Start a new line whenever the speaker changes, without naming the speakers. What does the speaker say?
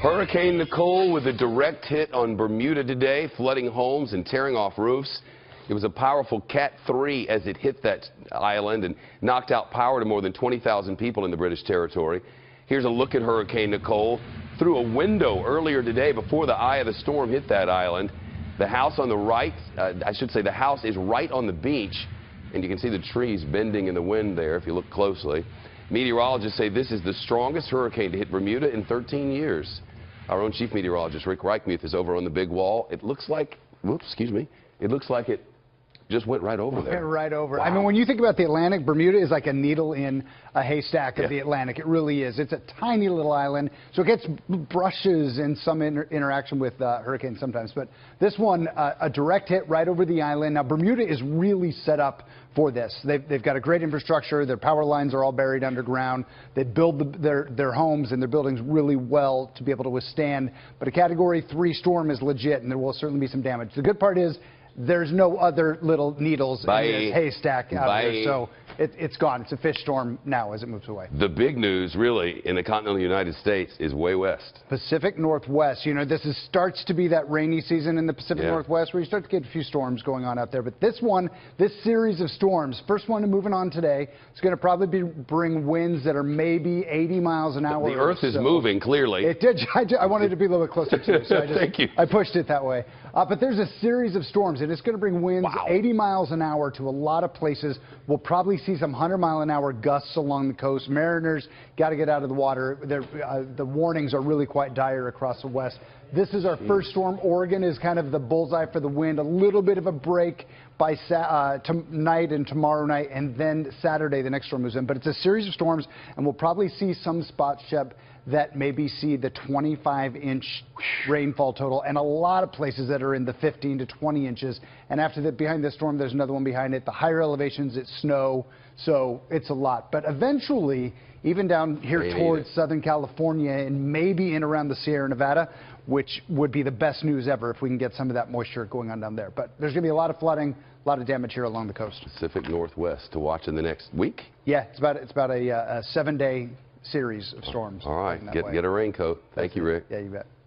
Hurricane Nicole with a direct hit on Bermuda today, flooding homes and tearing off roofs. It was a powerful Cat 3 as it hit that island and knocked out power to more than 20,000 people in the British territory. Here's a look at Hurricane Nicole through a window earlier today before the eye of the storm hit that island. The house on the right, the house is right on the beach, and you can see the trees bending in the wind there if you look closely. Meteorologists say this is the strongest hurricane to hit Bermuda in 13 years. Our own chief meteorologist, Rick Reichmuth, is over on the big wall. It looks like, it looks like it just went right over there.
Right over.
Wow.
I mean, when you think about the Atlantic, Bermuda is like a needle in a haystack of the Atlantic. It really is. It's a tiny little island, so it gets brushes and some interaction with hurricanes sometimes. But this one, a direct hit right over the island. Now, Bermuda is really set up for this. They've got a great infrastructure. Their power lines are all buried underground. They build their homes and their buildings really well to be able to withstand. But a Category 3 storm is legit, and there will certainly be some damage. The good part is there's no other little needles in this haystack out there, so it's gone. It's a fish storm now as it moves away.
The big news, really, in the continental United States is way west.
Pacific Northwest. You know, this starts to be that rainy season in the Pacific Northwest where you start to get a few storms going on out there. But this series of storms, first one moving on today, it's going to probably bring winds that are maybe 80 miles an hour.
The Earth is moving, clearly.
It did. I wanted to be a little bit closer to you, so
Thank you.
I pushed it that way. But there's a series of storms, and it's going to bring winds 80 miles an hour to a lot of places. We'll probably see some 100-mile-an-hour gusts along the coast. Mariners got to get out of the water. The warnings are really quite dire across the west. This is our first storm. Oregon is kind of the bullseye for the wind. A little bit of a break by tonight and tomorrow night, and then Saturday the next storm moves in. But it's a series of storms, and we'll probably see some spots, Shep, that maybe see the 25-inch rainfall total, and a lot of places that are in the 15 to 20 inches. And after that, behind this storm, there's another one behind it. The higher elevations, it's snow, so it's a lot. But eventually, even down here towards Southern California and maybe in around the Sierra Nevada, which would be the best news ever if we can get some of that moisture going on down there. But there's going to be a lot of flooding, a lot of damage here along the coast.
Pacific Northwest to watch in the next week?
Yeah, it's about a 7-day series of storms.
All right, get a raincoat. Thank you, Rick.
Yeah, you bet.